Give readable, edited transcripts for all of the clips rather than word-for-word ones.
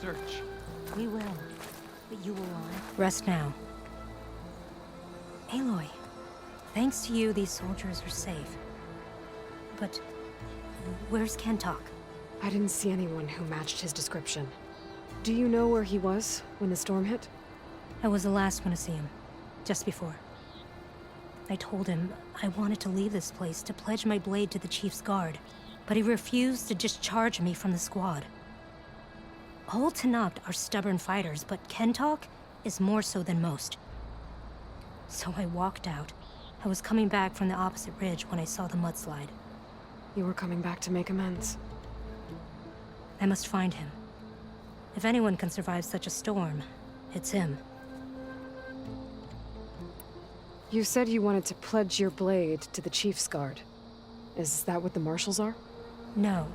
Search. We will, but you will rest now. Aloy, thanks to you, these soldiers are safe. But where's Kentok? I didn't see anyone who matched his description. Do you know where he was when the storm hit? I was the last one to see him, just before. I told him I wanted to leave this place to pledge my blade to the Chief's guard, but he refused to discharge me from the squad. All Tenakth are stubborn fighters, but Kentok is more so than most. So I walked out. I was coming back from the opposite ridge when I saw the mudslide. You were coming back to make amends. I must find him. If anyone can survive such a storm, it's him. You said you wanted to pledge your blade to the Chief's guard. Is that what the Marshals are? No.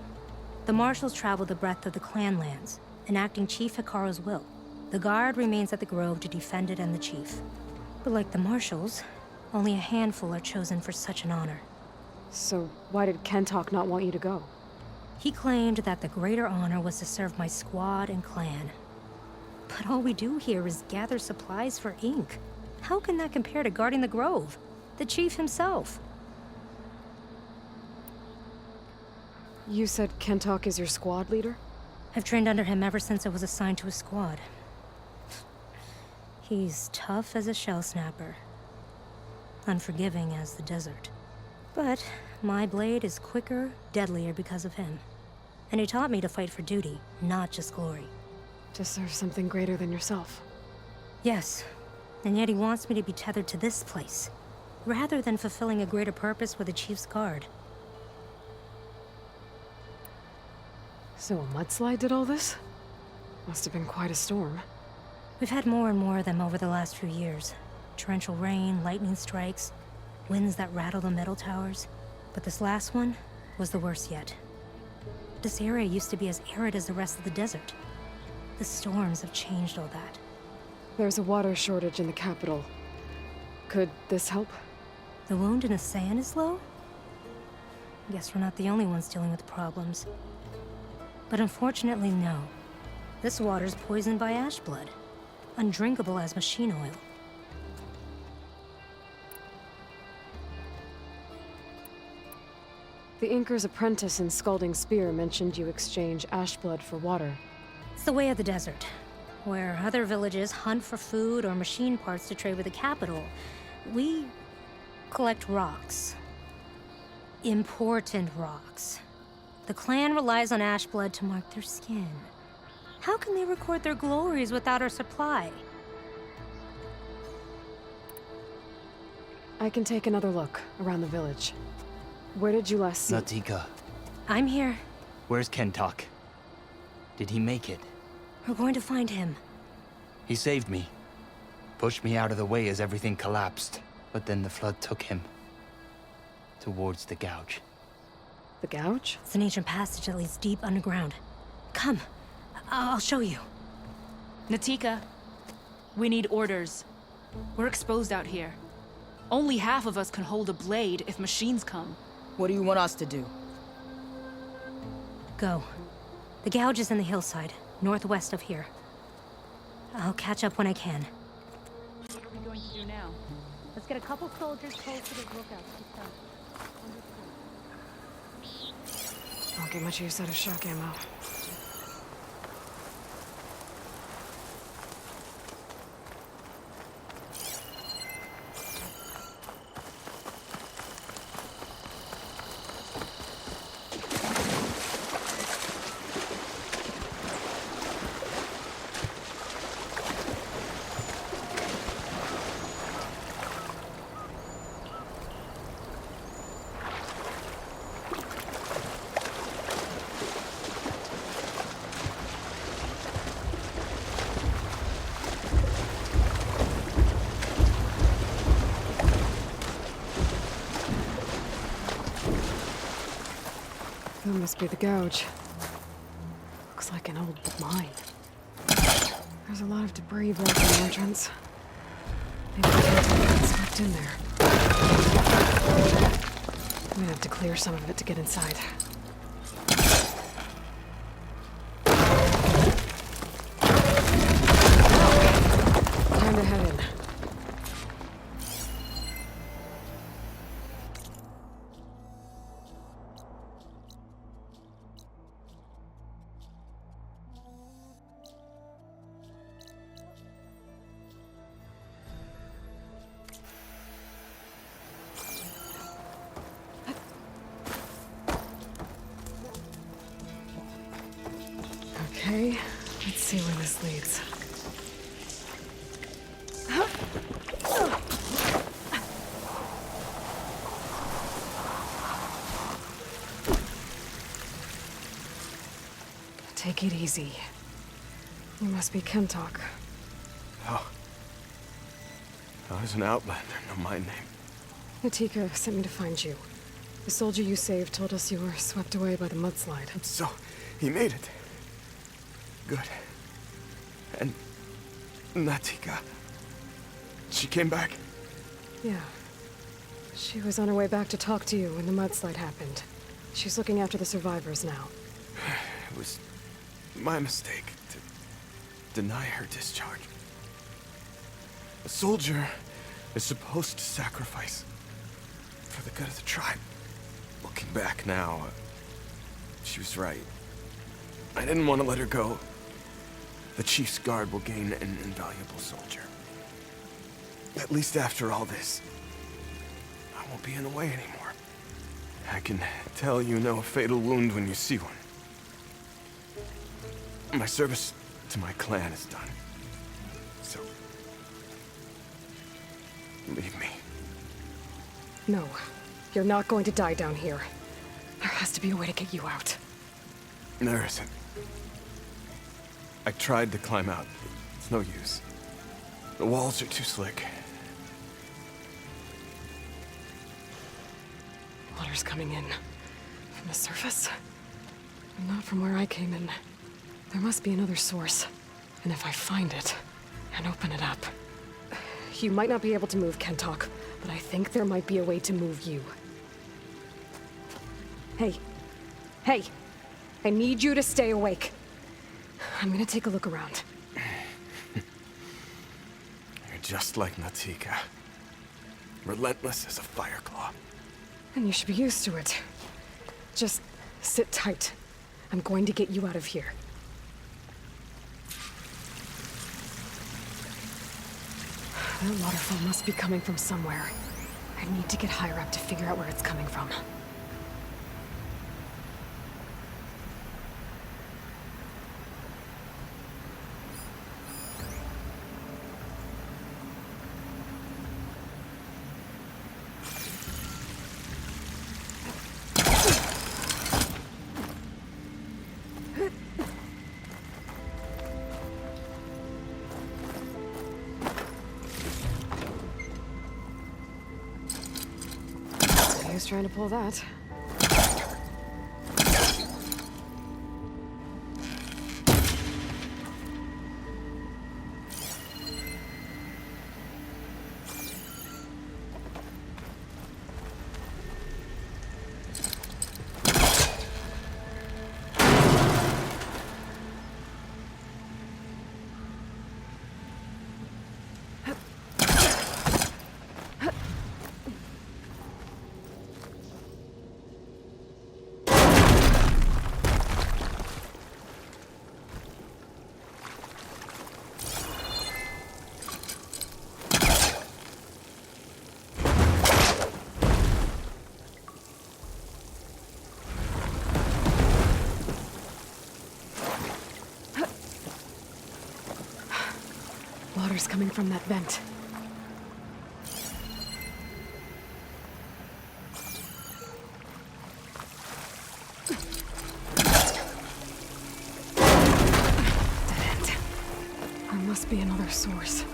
The Marshals travel the breadth of the clan lands, enacting Chief Hikaru's will. The guard remains at the Grove to defend it and the Chief. But like the Marshals, only a handful are chosen for such an honor. So why did Kentok not want you to go? He claimed that the greater honor was to serve my squad and clan. But all we do here is gather supplies for ink. How can that compare to guarding the Grove? The Chief himself. You said Kentok is your squad leader? I've trained under him ever since I was assigned to a squad. He's tough as a shell snapper, unforgiving as the desert. But my blade is quicker, deadlier because of him. And he taught me to fight for duty, not just glory. To serve something greater than yourself. Yes, and yet he wants me to be tethered to this place, rather than fulfilling a greater purpose with the Chief's guard. So a mudslide did all this? Must have been quite a storm. We've had more and more of them over the last few years. Torrential rain, lightning strikes, winds that rattle the metal towers. But this last one was the worst yet. This area used to be as arid as the rest of the desert. The storms have changed all that. There's a water shortage in the capital. Could this help? The wound in Asayan is low? Guess we're not the only ones dealing with problems. But unfortunately, no. This water's poisoned by ash blood. Undrinkable as machine oil. The Inker's apprentice in Scalding Spear mentioned you exchange ash blood for water. It's the way of the desert, where other villages hunt for food or machine parts to trade with the capital. We collect rocks. Important rocks. The clan relies on ash blood to mark their skin. How can they record their glories without our supply? I can take another look around the village. Where did you last see? Natika, I'm here. where's Kentok? Did he make it? We're going to find him. He saved me. Pushed me out of the way as everything collapsed. But then the flood took him. Towards the gouge. The gouge? It's an ancient passage that leads deep underground. Come. I'll show you. Natika, we need orders. We're exposed out here. Only half of us can hold a blade if machines come. What do you want us to do? Go. The gouge is in the hillside, northwest of here. I'll catch up when I can. What are we going to do now? Let's get a couple soldiers posted as lookouts. Don't get much use out of shock ammo. That must be the gouge. Looks like an old mine. There's a lot of debris blocking the entrance. Maybe the Kentok got swept in there. I'm gonna have to clear some of it to get inside. Time to head in. Okay, let's see where this leads. Take it easy. You must be Kentok. Oh. I was an outlander, no my name. Natika sent me to find you. The soldier you saved told us you were swept away by the mudslide. So, he made it. Good. And Natika, she came back? Yeah. She was on her way back to talk to you when the mudslide happened. She's looking after the survivors now. It was my mistake to deny her discharge. A soldier is supposed to sacrifice for the good of the tribe. Looking back now, she was right. I didn't want to let her go. The chief's guard will gain an invaluable soldier. At least after all this, I won't be in the way anymore. I can tell you know a fatal wound when you see one. My service to my clan is done. So, leave me. No, you're not going to die down here. There has to be a way to get you out. There isn't. I tried to climb out. It's no use. The walls are too slick. Water's coming in. From the surface? Not from where I came in. There must be another source. And if I find it, and open it up... You might not be able to move Kentok, but I think there might be a way to move you. Hey. Hey! I need you to stay awake. I'm gonna take a look around. You're just like Natika. Relentless as a fireclaw. And you should be used to it. Just sit tight. I'm going to get you out of here. That waterfall must be coming from somewhere. I need to get higher up to figure out where it's coming from. Who's trying to pull that? Water's coming from that vent. Dead end. There must be another source.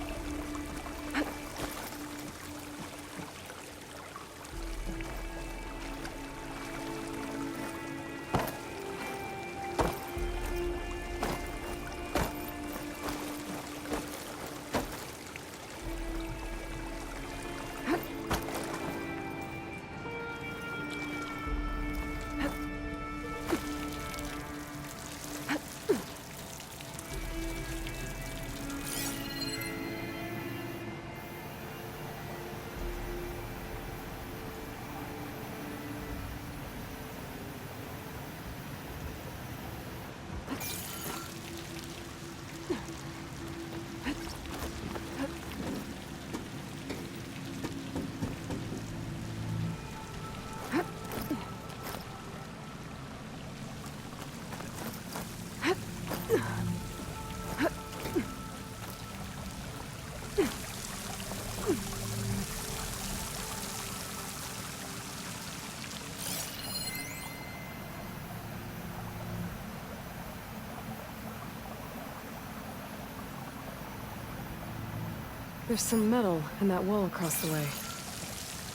There's some metal in that wall across the way.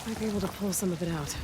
Might be able to pull some of it out.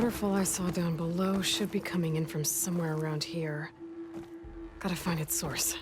waterfall I saw down below should be coming in from somewhere around here. Gotta find its source.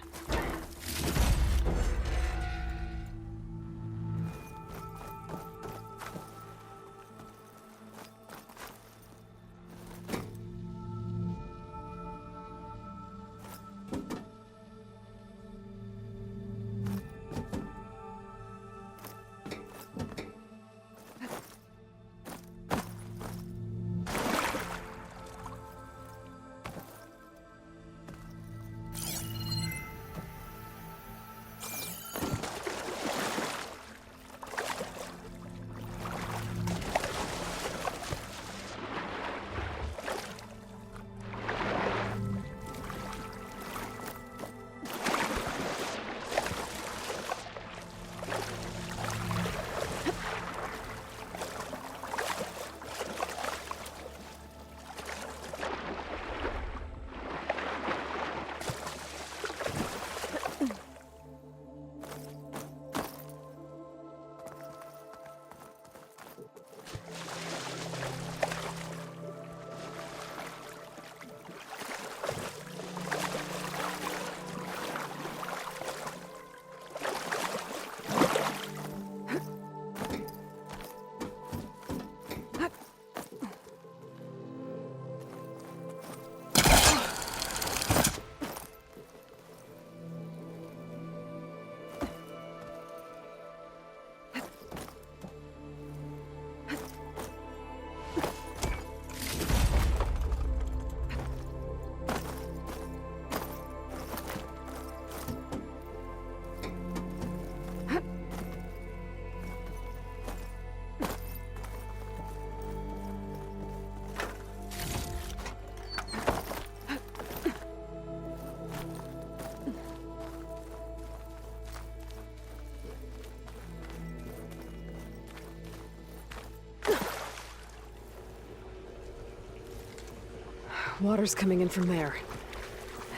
Water's coming in from there.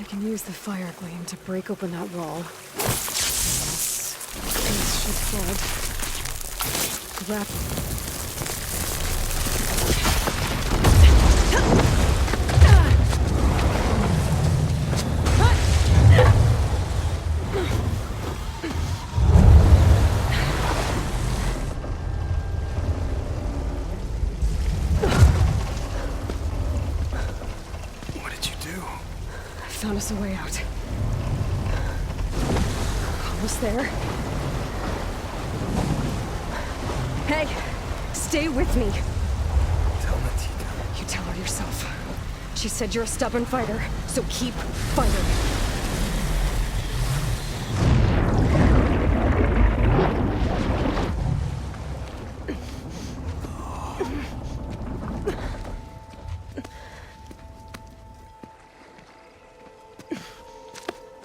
I can use the fire gleam to break open that wall. This should flood. Found us a way out. Almost there. Hey, stay with me. Tell Natika. You tell her yourself. She said you're a stubborn fighter, so keep fighting.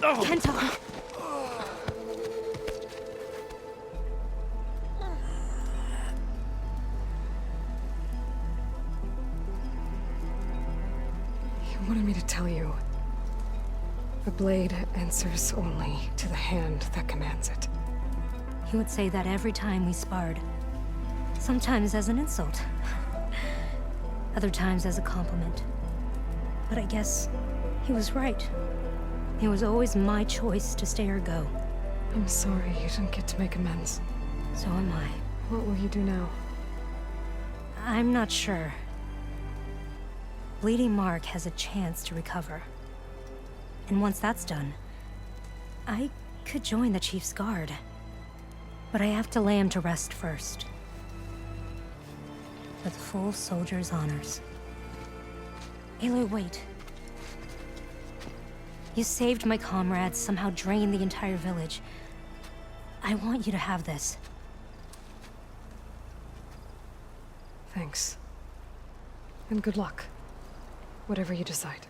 Kenta! You wanted me to tell you. The blade answers only to the hand that commands it. He would say that every time we sparred. Sometimes as an insult. Other times as a compliment. But I guess he was right. It was always my choice to stay or go. I'm sorry you didn't get to make amends. So am I. What will you do now? I'm not sure. Bleeding Mark has a chance to recover. And once that's done, I could join the Chief's Guard. But I have to lay him to rest first. With full soldier's honors. Aloy, wait. You saved my comrades, somehow drained the entire village. I want you to have this. Thanks. And good luck. Whatever you decide.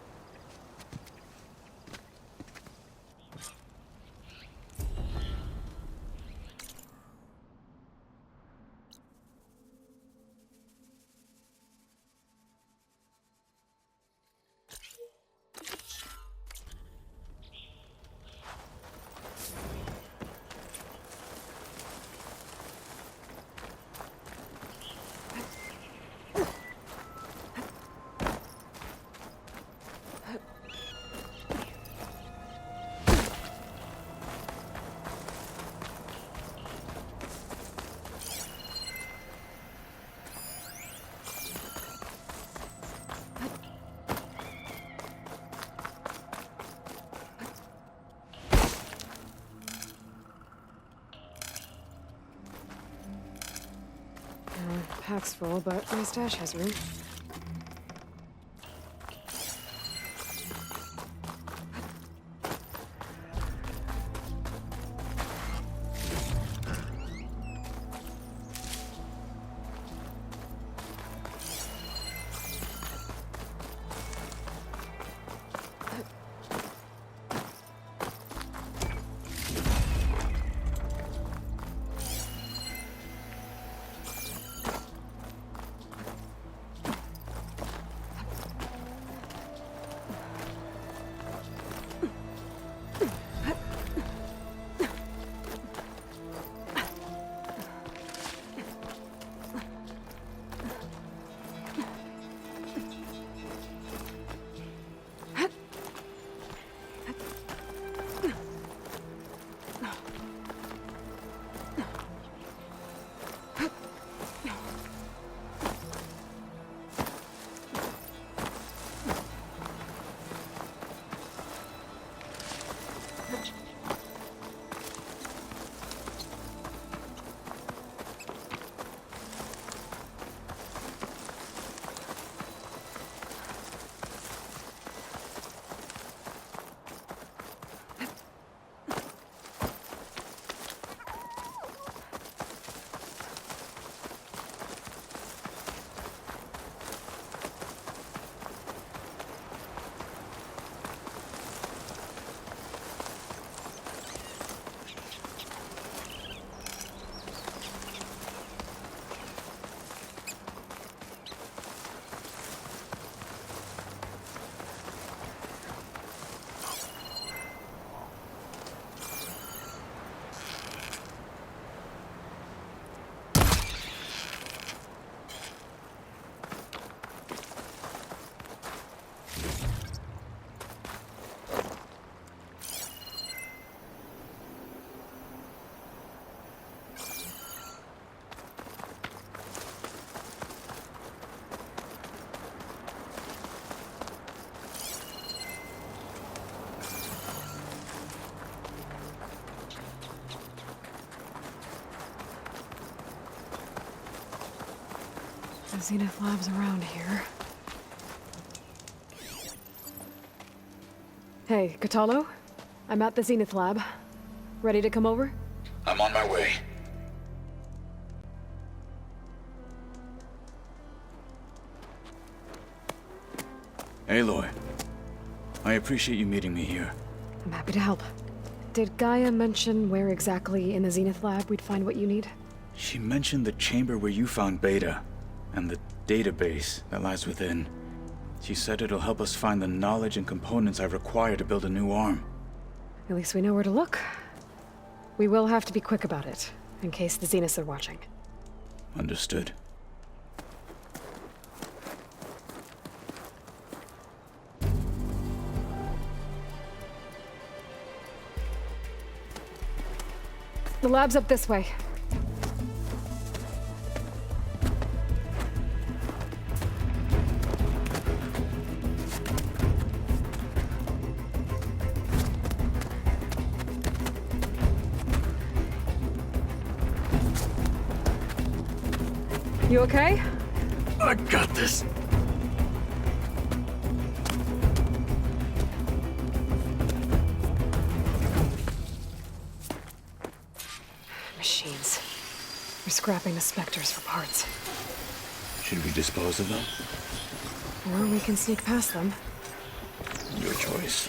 backpack's full, but my stash has room. The Zenith Lab's around here. Hey, Katalo? I'm at the Zenith Lab. Ready to come over? I'm on my way. Aloy, I appreciate you meeting me here. I'm happy to help. Did Gaia mention where exactly in the Zenith Lab we'd find what you need? She mentioned the chamber where you found Beta, and the database that lies within. She said it'll help us find the knowledge and components I require to build a new arm. At least we know where to look. We will have to be quick about it, in case the Zeniths are watching. Understood. The lab's up this way. You okay? I got this. Machines. We're scrapping the specters for parts. Should we dispose of them? Or we can sneak past them. Your choice.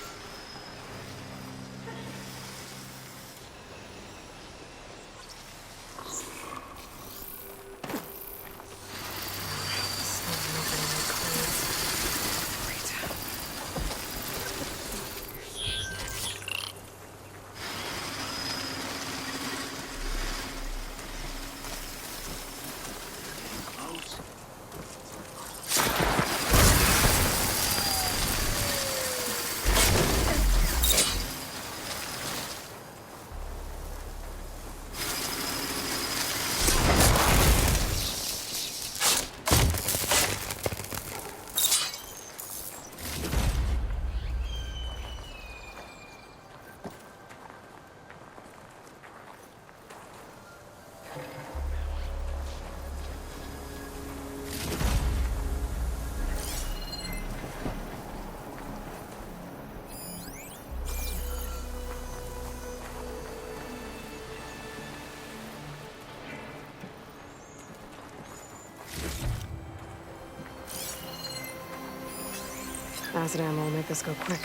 Acid ammo will make this go quick.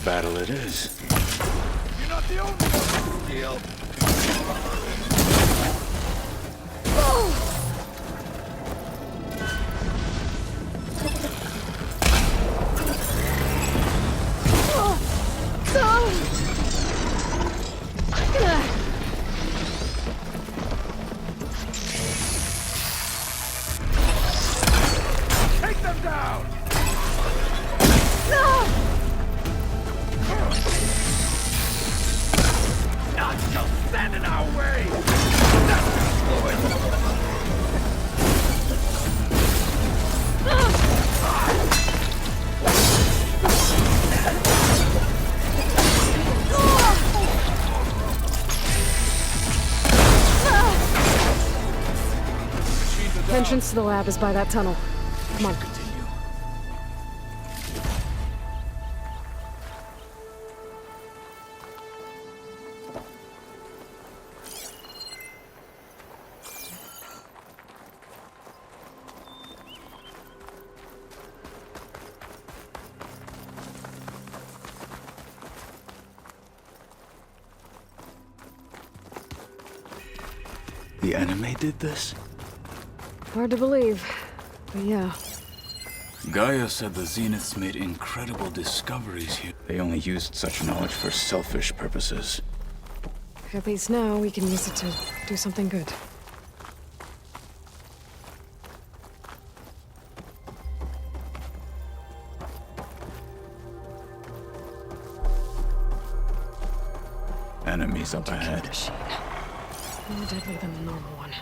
Battle it is. You're not the only one. Deal. Take them down. Not just stand in our way! That's fluid! The entrance to the lab is by that tunnel. Come on. Continue. The anime did this? Hard to believe, but yeah. Gaia said the Zeniths made incredible discoveries here. They only used such knowledge for selfish purposes. At least now we can use it to do something good. Enemies up ahead. Machine. More deadly than the normal one.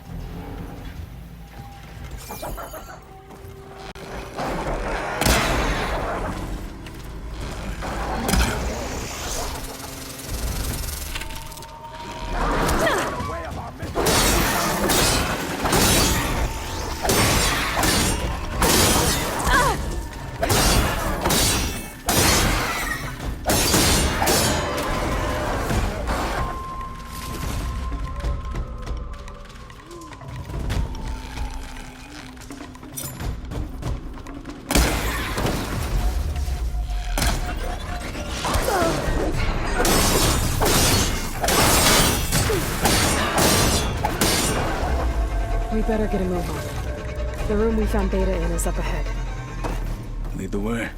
We better get a move on. The room we found Beta in is up ahead. Lead the way.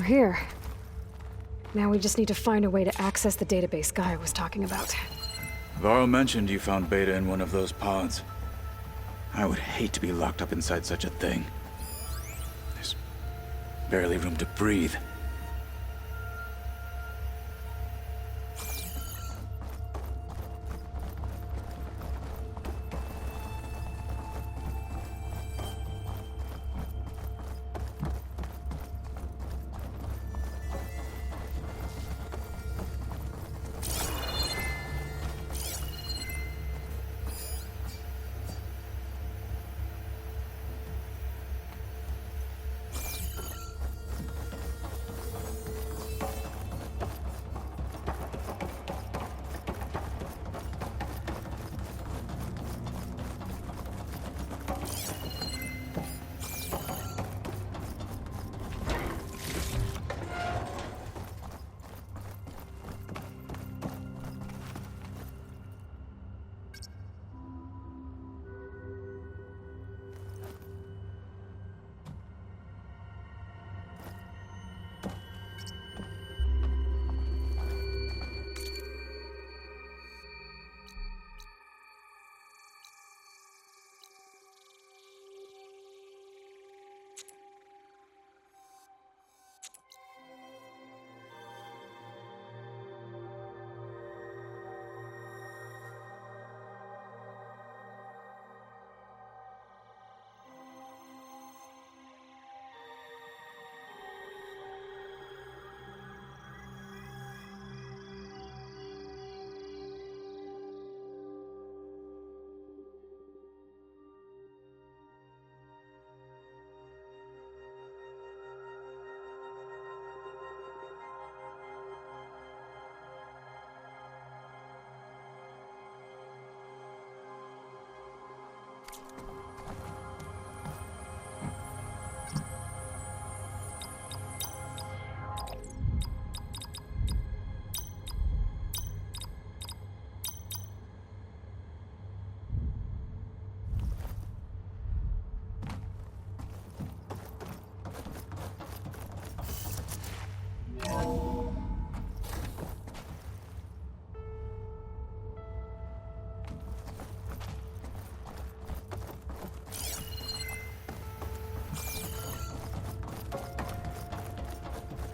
here. Now we just need to find a way to access the database Guy was talking about. Varro mentioned you found Beta in one of those pods. I would hate to be locked up inside such a thing. There's barely room to breathe.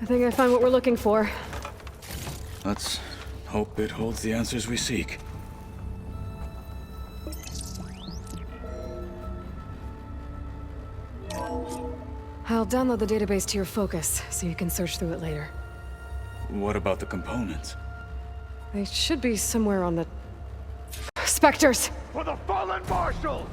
I think I found what we're looking for. Let's hope it holds the answers we seek. I'll download the database to your Focus, so you can search through it later. What about the components? They should be somewhere on the... Spectres! For the fallen marshals!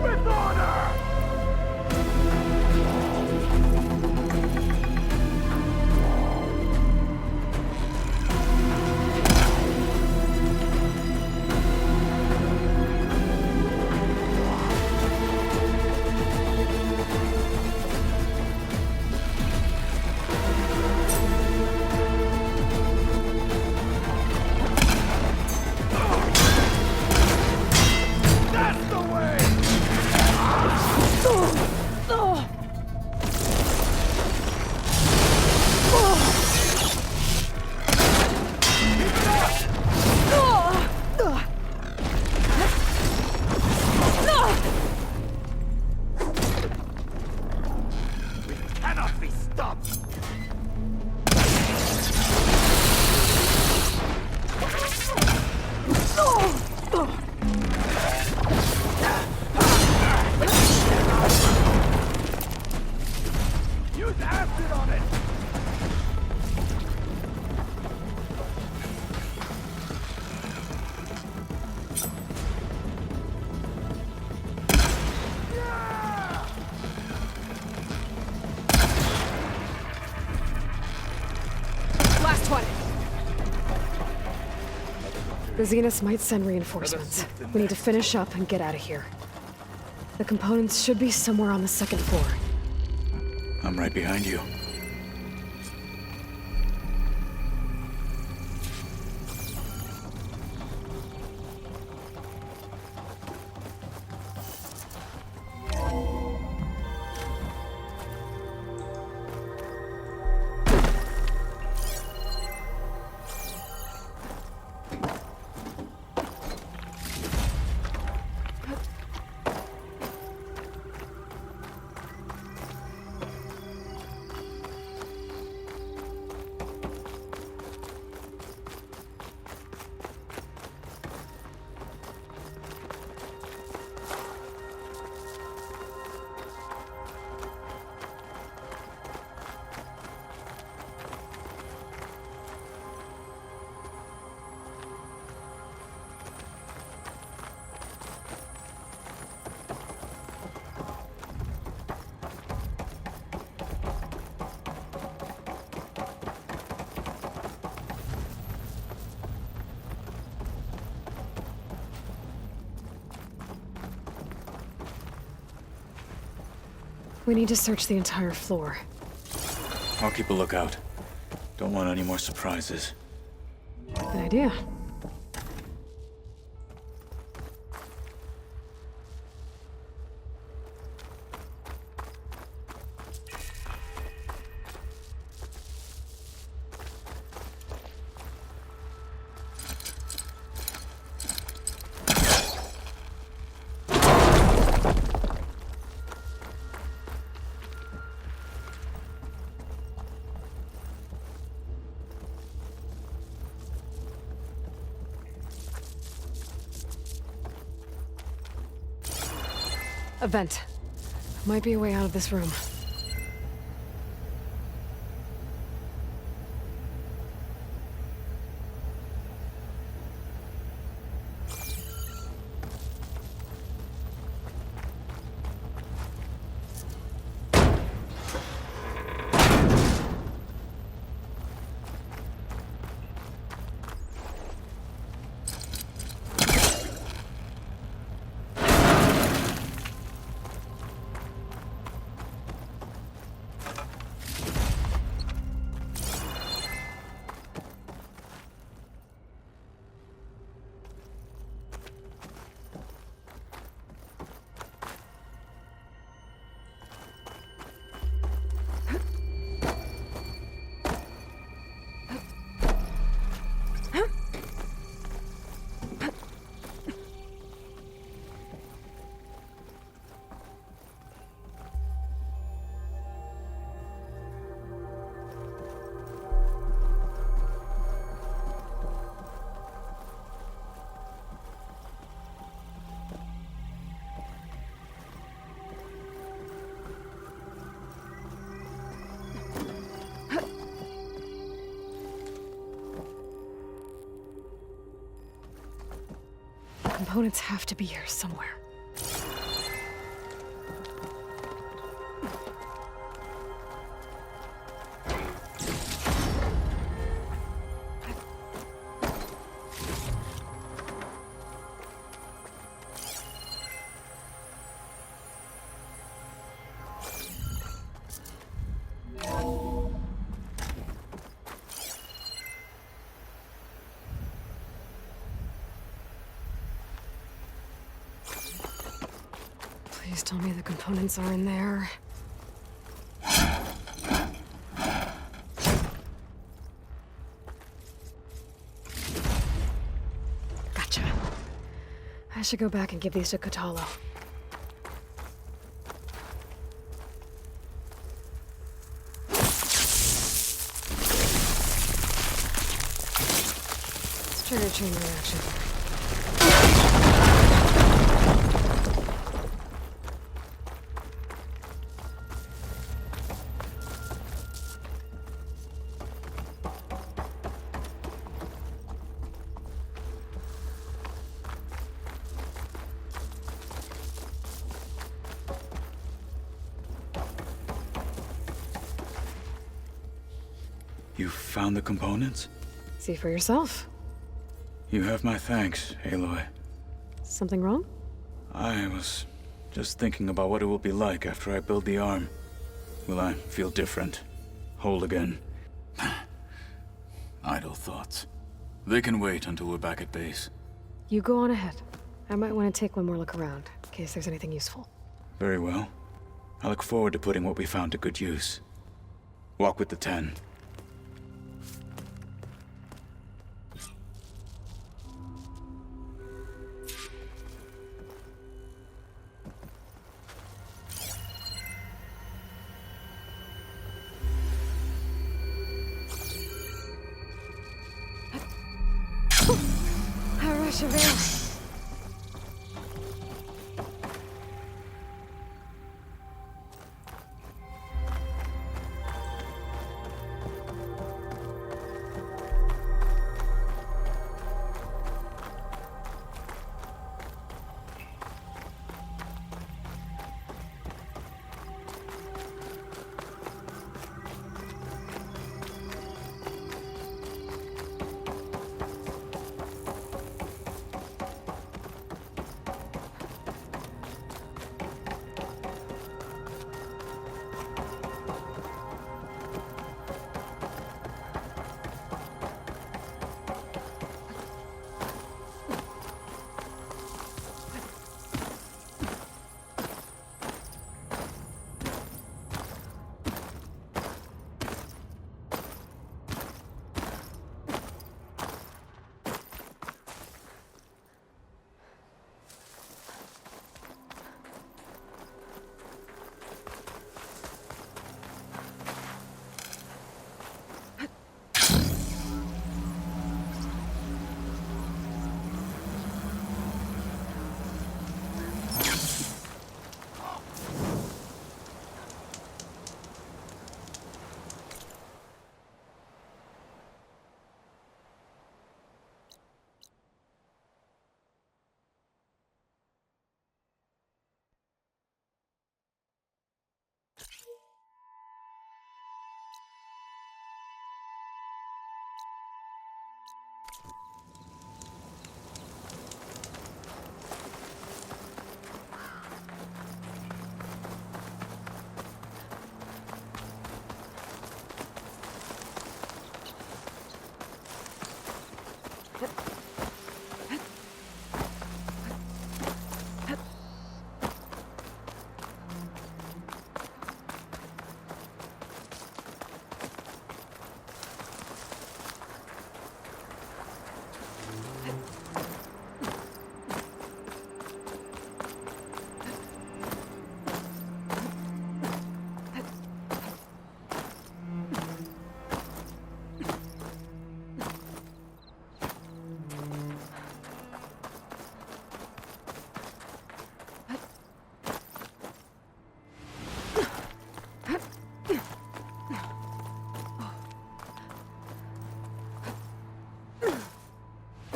With order! That's the way! We cannot be stopped! Use acid on it! Last one! The Zeniths might send reinforcements. We need to finish up and get out of here. The components should be somewhere on the second floor. I'm right behind you. We need to search the entire floor. I'll keep a lookout. Don't want any more surprises. Good idea. A vent. Might be a way out of this room. Components have to be here somewhere. Please tell me the components are in there. Gotcha. I should go back and give these to Kotalo. Let's trigger chain reaction. You found the components? See for yourself. You have my thanks, Aloy. Something wrong? I was just thinking about what it will be like after I build the arm. Will I feel different? Whole again? Idle thoughts. They can wait until we're back at base. You go on ahead. I might want to take one more look around, in case there's anything useful. Very well. I look forward to putting what we found to good use. Walk with the 10.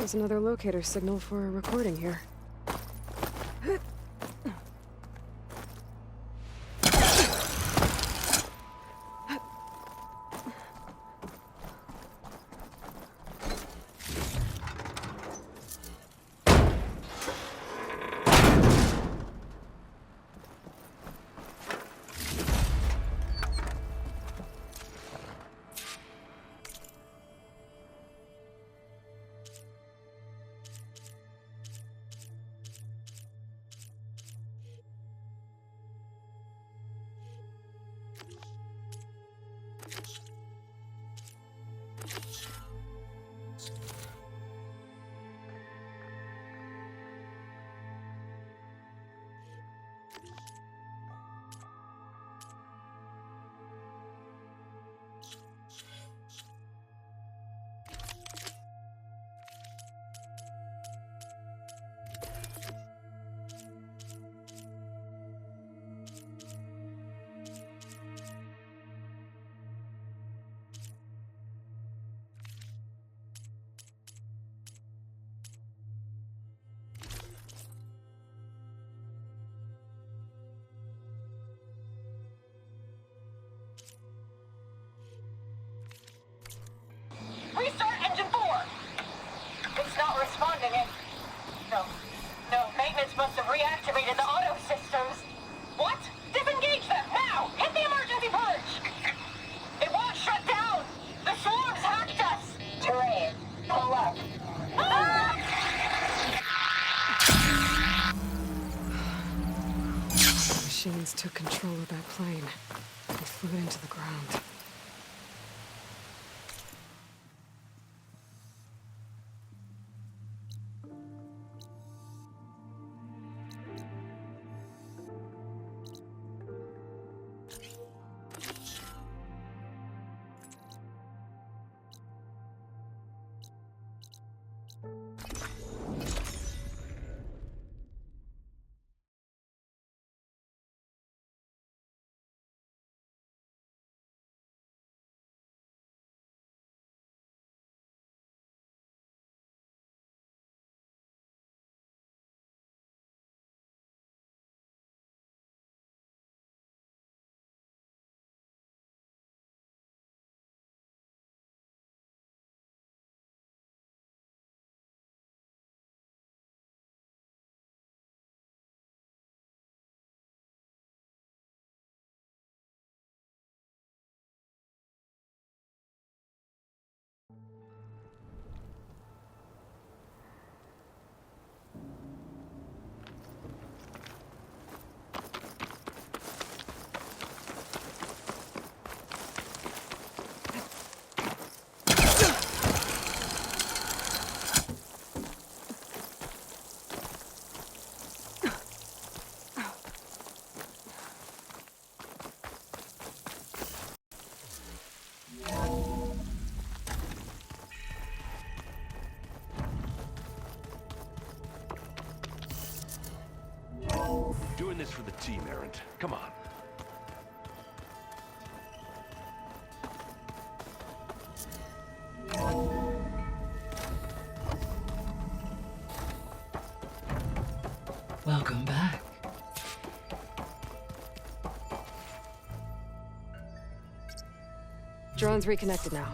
There's another locator signal for a recording here. Restart engine 4! It's not responding and... No, maintenance must have reactivated the auto systems. What? Disengage them, now! Hit the emergency purge! It won't shut down! The swarms hacked us! Terrain, pull up. Ah! The machines took control of that plane. They flew it into the ground. Doing this for the team, Errant. Come on. Welcome back. Drone's reconnected now.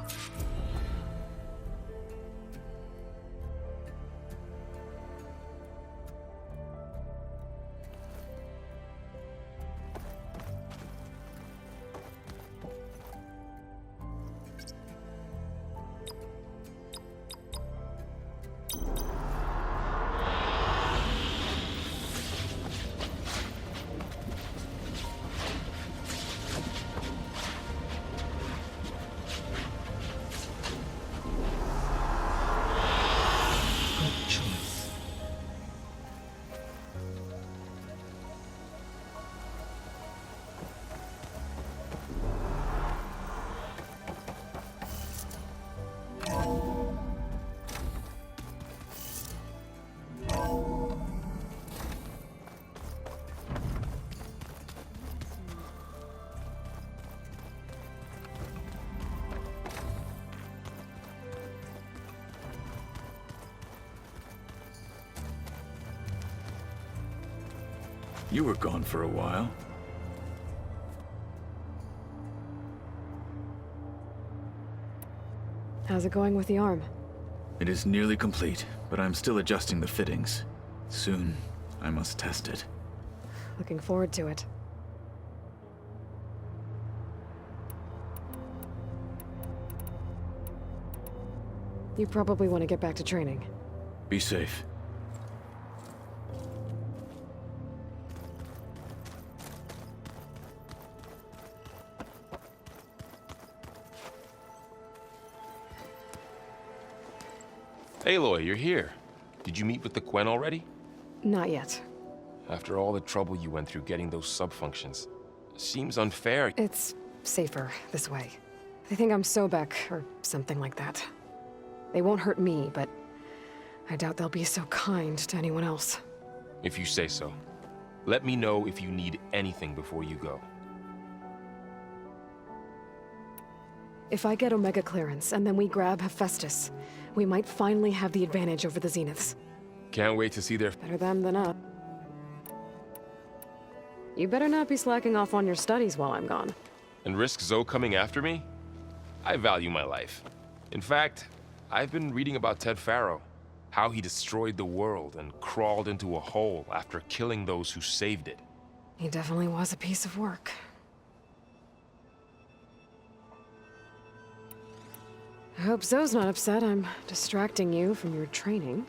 You were gone for a while. How's it going with the arm? It is nearly complete, but I'm still adjusting the fittings. Soon, I must test it. Looking forward to it. You probably want to get back to training. Be safe. Aloy, you're here. Did you meet with the Quen already? Not yet. After all the trouble you went through getting those sub-functions, seems unfair. It's safer this way. They think I'm Sobek, or something like that. They won't hurt me, but I doubt they'll be so kind to anyone else. If you say so. Let me know if you need anything before you go. If I get Omega clearance, and then we grab Hephaestus, we might finally have the advantage over the Zeniths. Can't wait to see their... Better them than us. You better not be slacking off on your studies while I'm gone. And risk Zoe coming after me? I value my life. In fact, I've been reading about Ted Faro. How he destroyed the world and crawled into a hole after killing those who saved it. He definitely was a piece of work. I hope Zoe's not upset I'm distracting you from your training.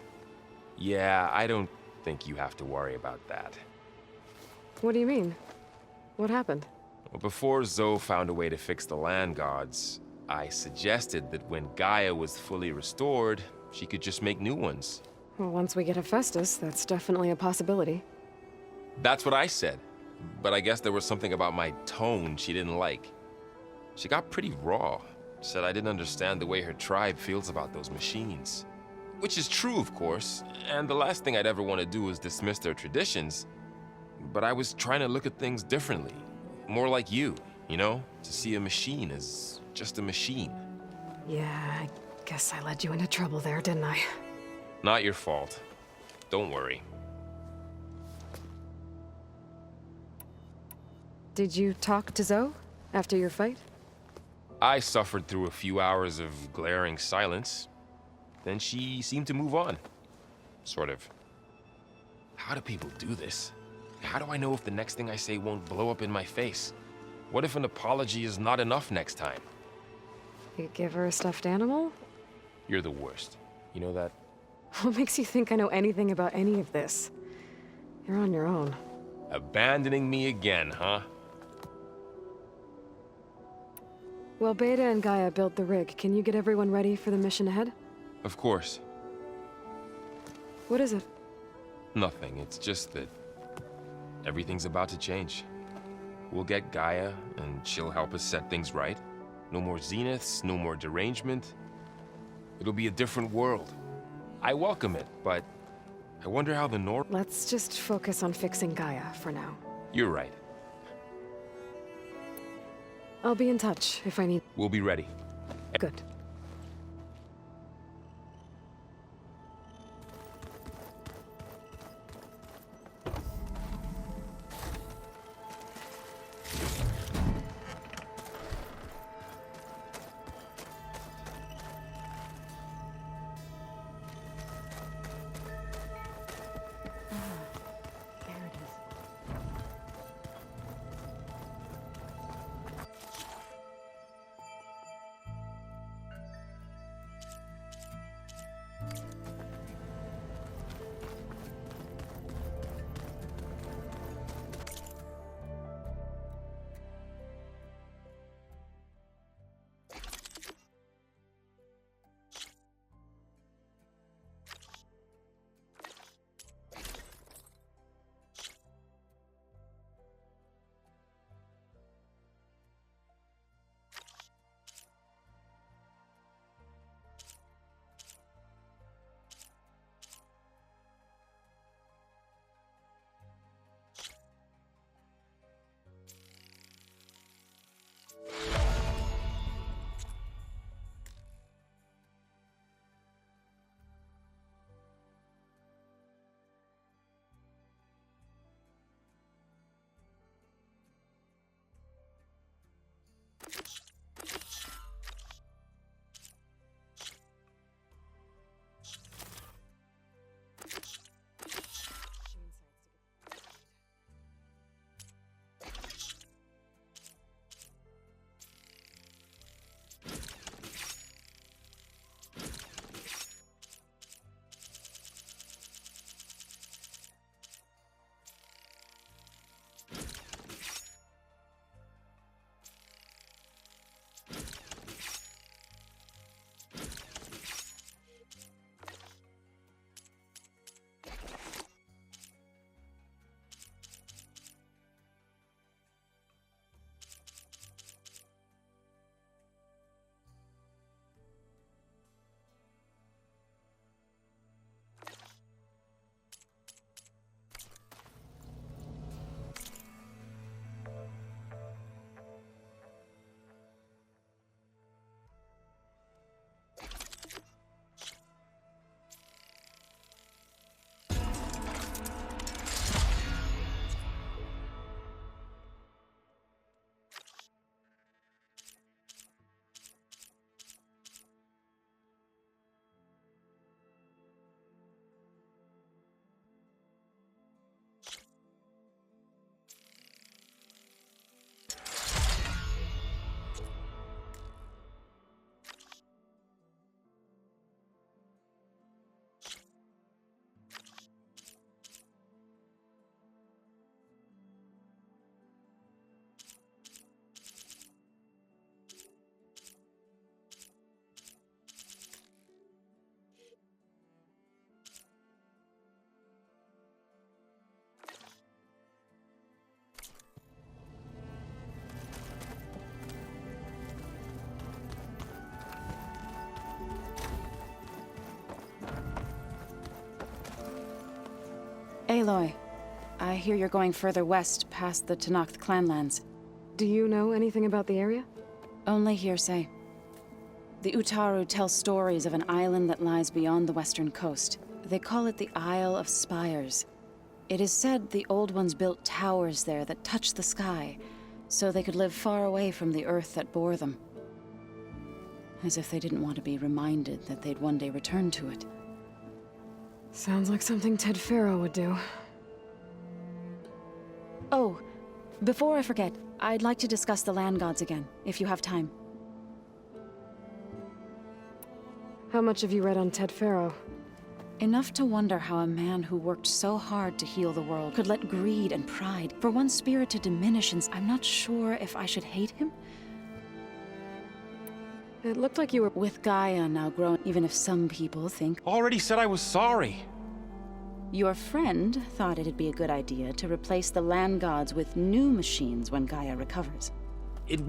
Yeah, I don't think you have to worry about that. What do you mean? What happened? Well, before Zoe found a way to fix the land gods, I suggested that when Gaia was fully restored, she could just make new ones. Well, once we get Hephaestus, that's definitely a possibility. That's what I said. But I guess there was something about my tone she didn't like. She got pretty raw. Said I didn't understand the way her tribe feels about those machines. Which is true, of course, and the last thing I'd ever want to do is dismiss their traditions. But I was trying to look at things differently. More like you know? To see a machine as just a machine. Yeah, I guess I led you into trouble there, didn't I? Not your fault. Don't worry. Did you talk to Zoe after your fight? I suffered through a few hours of glaring silence. Then she seemed to move on. Sort of. How do people do this? How do I know if the next thing I say won't blow up in my face? What if an apology is not enough next time? You give her a stuffed animal? You're the worst. You know that? What makes you think I know anything about any of this? You're on your own. Abandoning me again, huh? Well, Beta and Gaia built the rig. Can you get everyone ready for the mission ahead? Of course. What is it? Nothing. It's just that everything's about to change. We'll get Gaia, and she'll help us set things right. No more zeniths, no more derangement. It'll be a different world. I welcome it, but I wonder how the Nord... Let's just focus on fixing Gaia for now. You're right. I'll be in touch if I need... We'll be ready. Good. Aloy, I hear you're going further west past the Tenakth clanlands. Do you know anything about the area? Only hearsay. The Utaru tell stories of an island that lies beyond the western coast. They call it the Isle of Spires. It is said the Old Ones built towers there that touch the sky, so they could live far away from the earth that bore them. As if they didn't want to be reminded that they'd one day return to it. Sounds like something Ted Faro would do. Oh, before I forget, I'd like to discuss the land gods again, if you have time. How much have you read on Ted Faro? Enough to wonder how a man who worked so hard to heal the world could let greed and pride for one spirit to diminish, and I'm not sure if I should hate him. It looked like you were... With Gaia now grown, even if some people think... Already said I was sorry. Your friend thought it'd be a good idea to replace the land gods with new machines when Gaia recovers. It